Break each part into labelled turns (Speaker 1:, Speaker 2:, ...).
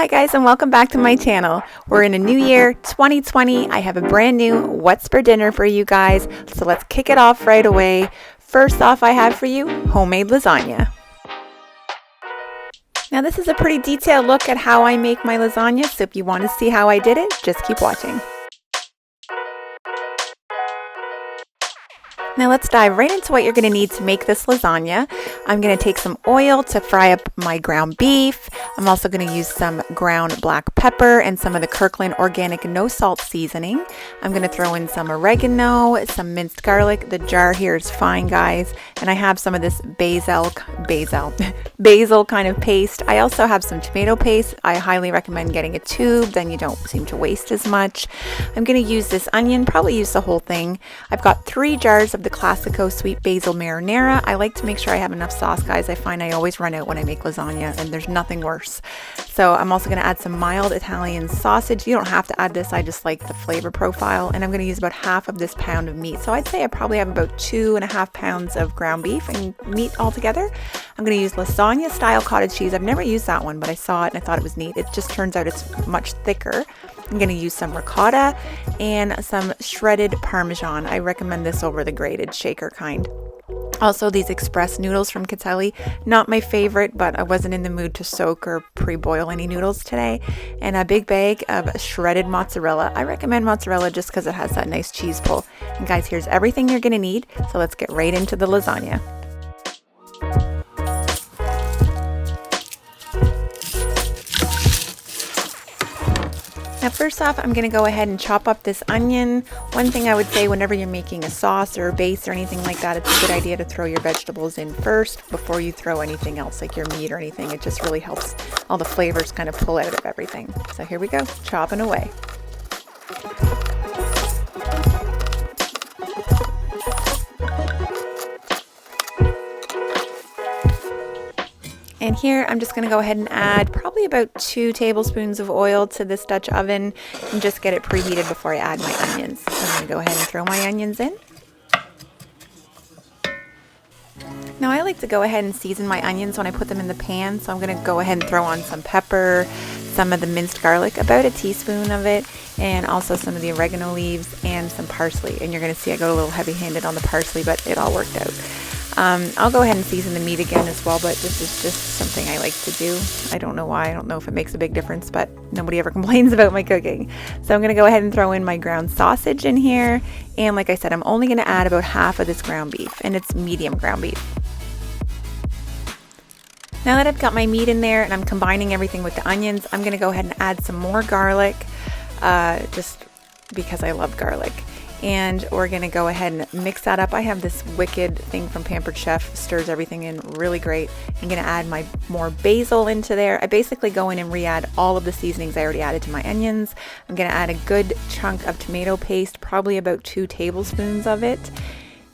Speaker 1: Hi guys, and welcome back to my channel. We're in a new year, 2020. I have a brand new what's for dinner for you guys. So let's kick it off right away. First off, I have for you homemade lasagna. Now this is a pretty detailed look at how I make my lasagna, so if you want to see how I did it, just keep watching. Now let's dive right into what you're going to need to make this lasagna. I'm going to take some oil to fry up my ground beef. I'm also going to use some ground black pepper and some of the Kirkland organic no salt seasoning. I'm going to throw in some oregano, some minced garlic. The jar here is fine, guys. And I have some of this basil kind of paste. I also have some tomato paste. I highly recommend getting a tube, then you don't seem to waste as much. I'm going to use this onion, probably use the whole thing. I've got 3 jars of the Classico sweet basil marinara. I like to make sure I have enough sauce, guys. I find I always run out when I make lasagna, and there's nothing worse. So I'm also going to add some mild Italian sausage. You don't have to add this, I just like the flavor profile. And I'm going to use about half of this pound of meat. So I'd say I probably have about 2.5 pounds of ground beef and meat altogether. I'm going to use lasagna style cottage cheese. I've never used that one, but I saw it and I thought it was neat. It just turns out it's much thicker. I'm going to use some ricotta and some shredded Parmesan. I recommend this over the grated shaker kind. Also, these express noodles from Catelli, not my favorite, but I wasn't in the mood to soak or pre-boil any noodles today. And a big bag of shredded mozzarella. I recommend mozzarella just because it has that nice cheese pull. And guys, here's everything you're going to need. So let's get right into the lasagna. Now first off, I'm going to go ahead and chop up this onion. One thing I would say whenever you're making a sauce or a base or anything like that, it's a good idea to throw your vegetables in first before you throw anything else like your meat or anything. It just really helps all the flavors kind of pull out of everything. So here we go, chopping away. And here I'm just going to go ahead and add probably about 2 tablespoons of oil to this Dutch oven and just get it preheated before I add my onions. So I'm going to go ahead and throw my onions in. Now I like to go ahead and season my onions when I put them in the pan, so I'm going to go ahead and throw on some pepper, some of the minced garlic, about a teaspoon of it, and also some of the oregano leaves and some parsley. And you're going to see I go a little heavy-handed on the parsley, but it all worked out. I'll go ahead and season the meat again as well, but this is just something I like to do. I don't know why. I don't know if it makes a big difference, but nobody ever complains about my cooking. So I'm going to go ahead and throw in my ground sausage in here. And like I said, I'm only going to add about half of this ground beef, and it's medium ground beef. Now that I've got my meat in there and I'm combining everything with the onions, I'm going to go ahead and add some more garlic, just because I love garlic. And we're going to go ahead and mix that up. I have this wicked thing from Pampered Chef, stirs everything in really great. I'm going to add my more basil into there. I basically go in and re-add all of the seasonings I already added to my onions. I'm going to add a good chunk of tomato paste, probably about 2 tablespoons of it.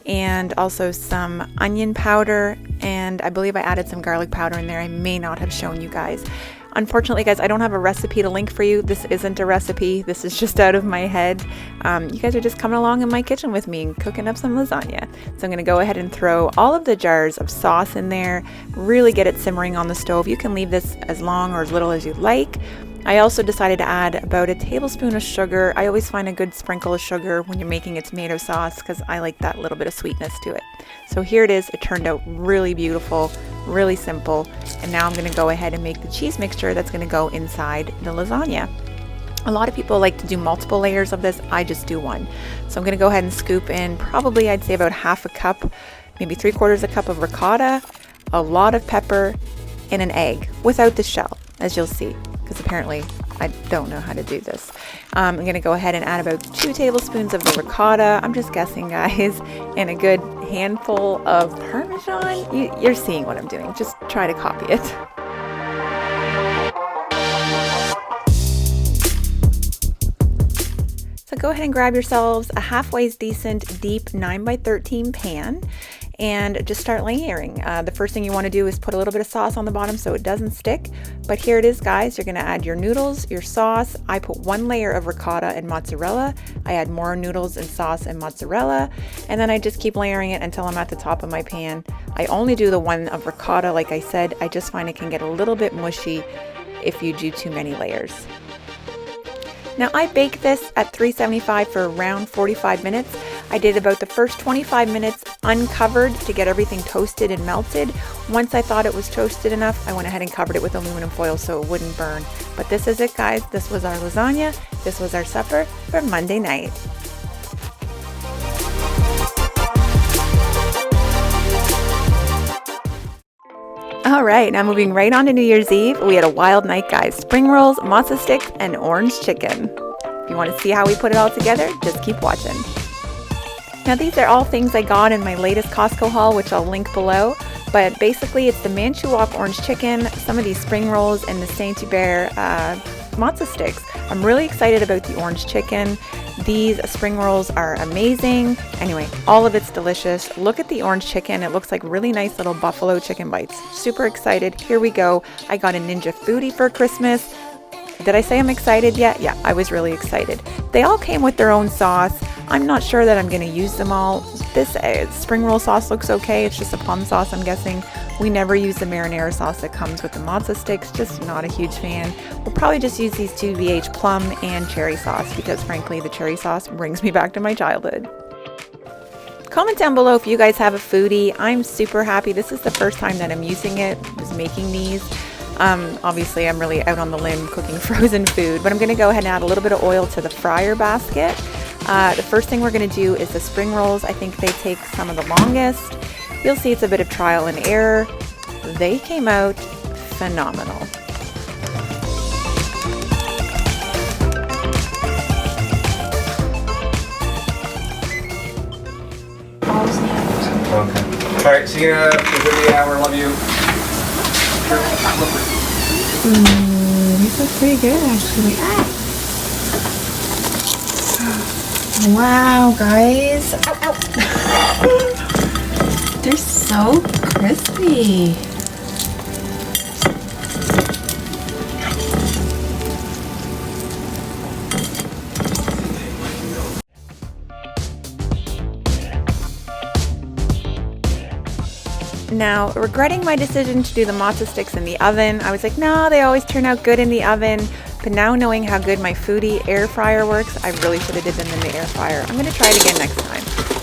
Speaker 1: And also some onion powder, and I believe I added some garlic powder in there. I may not have shown you guys. Unfortunately, guys, I don't have a recipe to link for you. This isn't a recipe. This is just out of my head. You guys are just coming along in my kitchen with me and cooking up some lasagna. So I'm going to go ahead and throw all of the jars of sauce in there. Really get it simmering on the stove. You can leave this as long or as little as you like. I also decided to add about a tablespoon of sugar. I always find a good sprinkle of sugar when you're making a tomato sauce because I like that little bit of sweetness to it. So here it is. It turned out really beautiful, really simple. And now I'm going to go ahead and make the cheese mixture that's going to go inside the lasagna. A lot of people like to do multiple layers of this. I just do one. So I'm going to go ahead and scoop in probably I'd say about half a cup, maybe 3/4 a cup of ricotta, a lot of pepper, and an egg without the shell, as you'll see. Because apparently I don't know how to do this. I'm going to go ahead and add about 2 tablespoons of the ricotta. I'm just guessing, guys. And a good handful of Parmesan. You're seeing what I'm doing. Just try to copy it. So go ahead and grab yourselves a halfway decent deep 9x13 pan. And just start layering. The first thing you want to do is put a little bit of sauce on the bottom so it doesn't stick. But here it is, guys. You're going to add your noodles, your sauce. I put 1 layer of ricotta and mozzarella. I add more noodles and sauce and mozzarella. And then I just keep layering it until I'm at the top of my pan. I only do the one of ricotta. Like I said, I just find it can get a little bit mushy if you do too many layers. Now I baked this at 375 for around 45 minutes. I did about the first 25 minutes uncovered to get everything toasted and melted. Once I thought it was toasted enough, I went ahead and covered it with aluminum foil so it wouldn't burn. But this is it, guys. This was our lasagna. This was our supper for Monday night. All right, now moving right on to New Year's Eve, we had a wild night, guys. Spring rolls, matzo sticks, and orange chicken. If you want to see how we put it all together, just keep watching. Now these are all things I got in my latest Costco haul, which I'll link below. But basically it's the Manchewok orange chicken, some of these spring rolls, and the Saint-Hubert matzo sticks. I'm really excited about the orange chicken. These spring rolls are amazing. Anyway, all of it's delicious. Look at the orange chicken. It looks like really nice little buffalo chicken bites. Super excited. Here we go. I got a Ninja Foodie for Christmas. Did I say I'm excited yet? Yeah, I was really excited. They all came with their own sauce. I'm not sure that I'm going to use them all. This spring roll sauce looks okay. It's just a plum sauce, I'm guessing. We never use the marinara sauce that comes with the matzo sticks. Just not a huge fan. We'll probably just use these two VH plum and cherry sauce because frankly the cherry sauce brings me back to my childhood. Comment down below if you guys have a foodie. I'm super happy. This is the first time that I'm using it. I was making these. Obviously I'm really out on the limb cooking frozen food, but I'm going to go ahead and add a little bit of oil to the fryer basket. The first thing we're going to do is the spring rolls. I think they take some of the longest. You'll see it's a bit of trial and error. They came out phenomenal.
Speaker 2: Okay. All right, see you in a good hour. Love you.
Speaker 3: These look pretty good, actually. Wow, guys. Ow, ow. They're so crispy.
Speaker 1: Now, regretting my decision to do the matzo sticks in the oven, I was like, no, they always turn out good in the oven. But now knowing how good my Foodie air fryer works, I really should have did them in the air fryer. I'm going to try it again next time.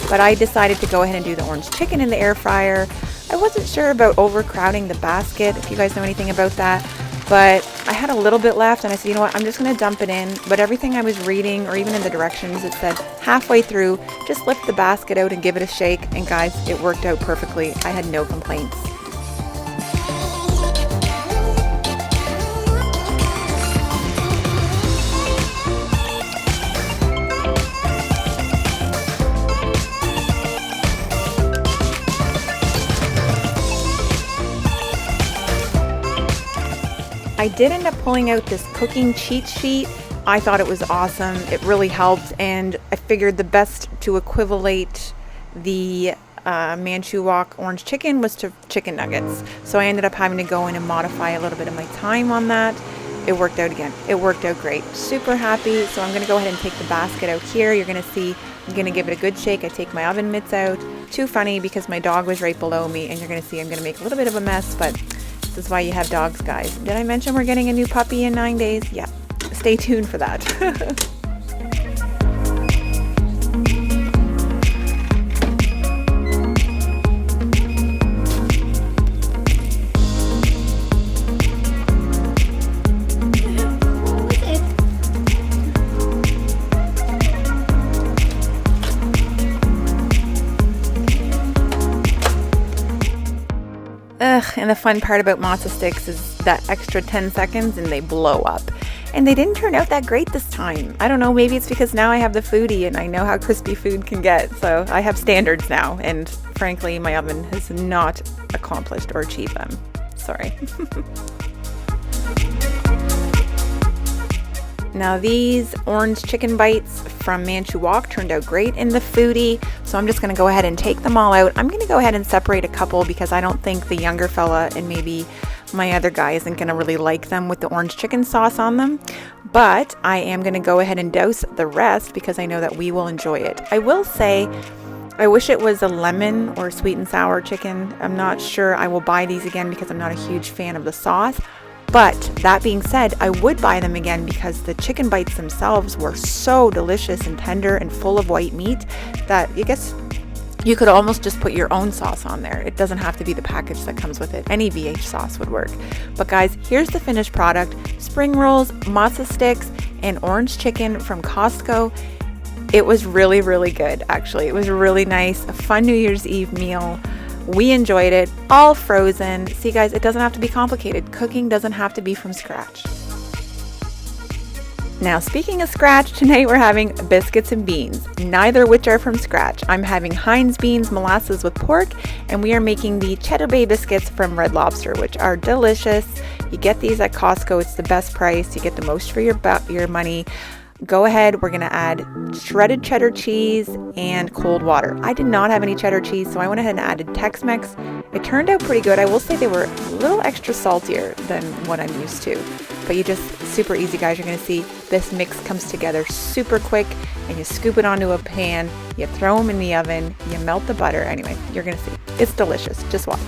Speaker 1: But I decided to go ahead and do the orange chicken in the air fryer. I wasn't sure about overcrowding the basket, if you guys know anything about that. But I had a little bit left and I said, you know what, I'm just going to dump it in. But everything I was reading, or even in the directions, it said halfway through, just lift the basket out and give it a shake. And guys, it worked out perfectly. I had no complaints. I did end up pulling out this cooking cheat sheet. I thought it was awesome. It really helped, and I figured the best to equivalate the Manchewok orange chicken was to chicken nuggets. So I ended up having to go in and modify a little bit of my time on that. It worked out again. It worked out great. Super happy. So I'm going to go ahead and take the basket out here. You're going to see I'm going to give it a good shake. I take my oven mitts out. Too funny because my dog was right below me, and you're going to see I'm going to make a little bit of a mess, but this is why you have dogs, guys. Did I mention we're getting a new puppy in 9 days? Yeah. Stay tuned for that. And the fun part about matzo sticks is that extra 10 seconds and they blow up. And they didn't turn out that great this time. I don't know, maybe it's because now I have the Foodie and I know how crispy food can get. So I have standards now, and frankly, my oven has not accomplished or achieved them. Sorry. Now these orange chicken bites from Manchewok turned out great in the Foodie, so I'm just going to go ahead and take them all out. I'm going to go ahead and separate a couple because I don't think the younger fella and maybe my other guy isn't going to really like them with the orange chicken sauce on them. But I am going to go ahead and douse the rest because I know that we will enjoy it. I will say, I wish it was a lemon or sweet and sour chicken. I'm not sure I will buy these again because I'm not a huge fan of the sauce. But that being said, I would buy them again because the chicken bites themselves were so delicious and tender and full of white meat that I guess you could almost just put your own sauce on there. It doesn't have to be the package that comes with it. Any VH sauce would work. But guys, here's the finished product. Spring rolls, matzo sticks, and orange chicken from Costco. It was really, really good, actually. It was really nice. A fun New Year's Eve meal. We enjoyed it, all frozen. See guys, it doesn't have to be complicated. Cooking doesn't have to be from scratch. Now, speaking of scratch, tonight we're having biscuits and beans, neither which are from scratch. I'm having Heinz beans, molasses with pork, and we are making the Cheddar Bay biscuits from Red Lobster, which are delicious. You get these at Costco. It's the best price. You get the most for your money. Go ahead, we're gonna add shredded cheddar cheese and cold water. I did not have any cheddar cheese, so I went ahead and added Tex-Mex. It turned out pretty good. I will say they were a little extra saltier than what I'm used to, but you just, super easy guys. You're gonna see this mix comes together super quick, and you scoop it onto a pan, you throw them in the oven, you melt the butter. Anyway, you're gonna see, it's delicious. Just watch.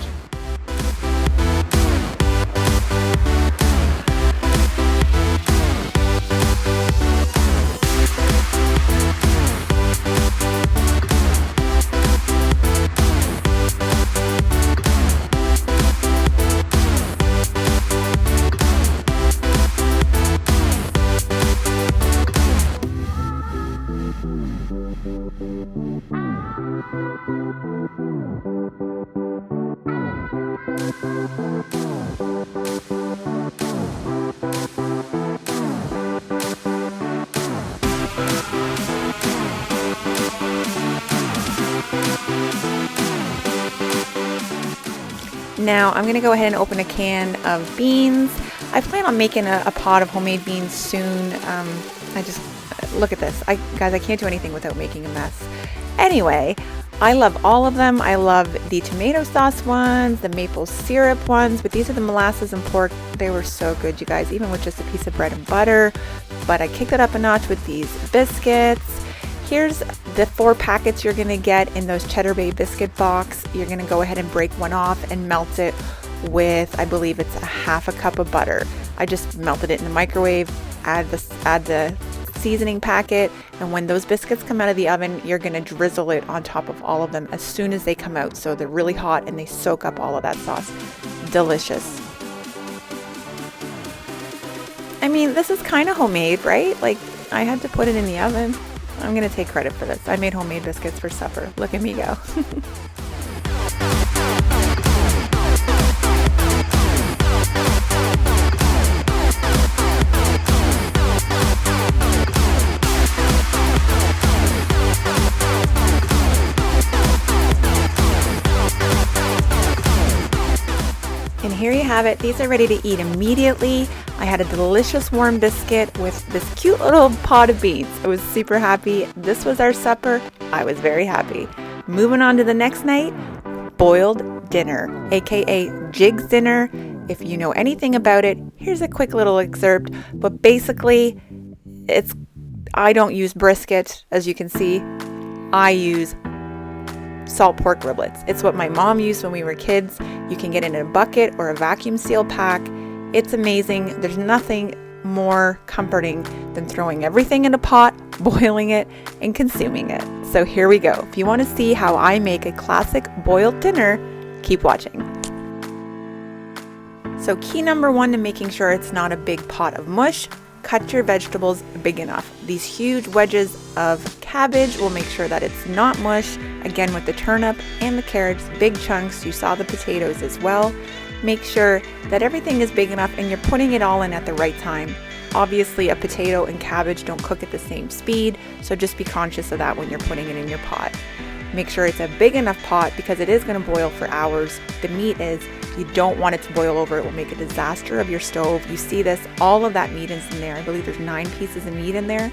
Speaker 1: Now I'm going to go ahead and open a can of beans. I plan on making a pot of homemade beans soon. I just, look at this. Guys, I can't do anything without making a mess. Anyway, I love all of them. I love the tomato sauce ones, the maple syrup ones, but these are the molasses and pork. They were so good, you guys, even with just a piece of bread and butter. But I kicked it up a notch with these biscuits. Here's the 4 packets you're gonna get in those Cheddar Bay biscuit box. You're gonna go ahead and break one off and melt it with, I believe it's a half a cup of butter. I just melted it in the microwave, add the seasoning packet, and when those biscuits come out of the oven, you're gonna drizzle it on top of all of them as soon as they come out. So they're really hot and they soak up all of that sauce. Delicious. I mean, this is kind of homemade, right? Like, I had to put it in the oven. I'm gonna take credit for this. I made homemade biscuits for supper. Look at me go. And here you have it. These are ready to eat immediately. I had a delicious warm biscuit with this cute little pot of beans. I was super happy. This was our supper. I was very happy. Moving on to the next night, boiled dinner, aka Jig's dinner. If you know anything about it, here's a quick little excerpt. But basically, I don't use brisket, as you can see. I use salt pork riblets. It's what my mom used when we were kids. You can get it in a bucket or a vacuum seal pack. It's amazing. There's nothing more comforting than throwing everything in a pot, boiling it, and consuming it. So here we go. If you want to see how I make a classic boiled dinner, keep watching. So key number 1 to making sure it's not a big pot of mush, cut your vegetables big enough. These huge wedges of cabbage will make sure that it's not mush. Again, with the turnip and the carrots, big chunks. You saw the potatoes as well. Make sure that everything is big enough and you're putting it all in at the right time. Obviously, a potato and cabbage don't cook at the same speed, so just be conscious of that when you're putting it in your pot. Make sure it's a big enough pot because it is going to boil for hours. The meat is, you don't want it to boil over. It will make a disaster of your stove. You see this, all of that meat is in there. I believe there's 9 pieces of meat in there,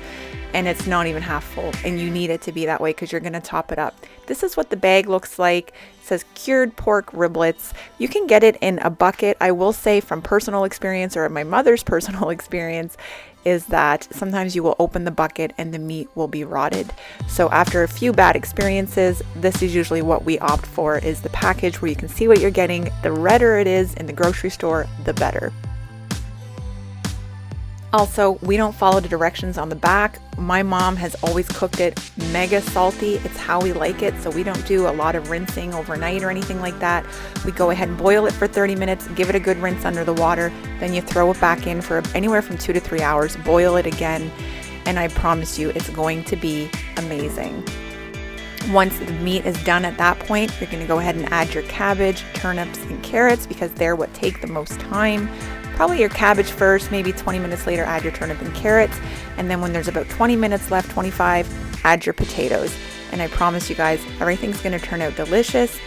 Speaker 1: and it's not even half full, and you need it to be that way because you're going to top it up. This is what the bag looks like. It says cured pork riblets. You can get it in a bucket. I will say from personal experience, or my mother's personal experience, is that sometimes you will open the bucket and the meat will be rotted. So after a few bad experiences, this is usually what we opt for, is the package where you can see what you're getting. The redder it is in the grocery store, the better. Also, we don't follow the directions on the back. My mom has always cooked it mega salty. It's how we like it, so we don't do a lot of rinsing overnight or anything like that. We go ahead and boil it for 30 minutes, give it a good rinse under the water, then you throw it back in for anywhere from 2 to 3 hours, boil it again, and I promise you it's going to be amazing. Once the meat is done at that point, you're going to go ahead and add your cabbage, turnips, and carrots because they're what take the most time. Probably your cabbage first, maybe 20 minutes later add your turnip and carrots, and then when there's about 20 minutes left, 25, add your potatoes. And I promise you guys, everything's going to turn out delicious.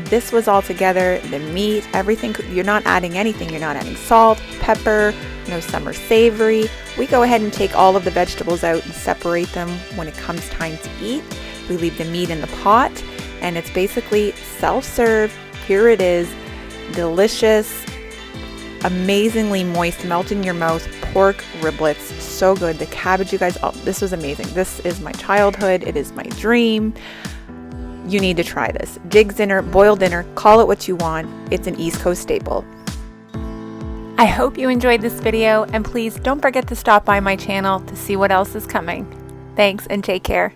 Speaker 1: This was all together, the meat, everything. You're not adding anything. You're not adding salt, pepper, no summer savory. We go ahead and take all of the vegetables out and separate them when it comes time to eat. We leave the meat in the pot, and it's basically self-serve. Here it is, delicious, amazingly moist, melt in your mouth pork riblets. So good. The cabbage, you guys, oh, this was amazing. This is my childhood. It is my dream. You need to try this. Jig's dinner, boiled dinner, call it what you want. It's an East Coast staple. I hope you enjoyed this video, and please don't forget to stop by my channel to see what else is coming. Thanks and take care.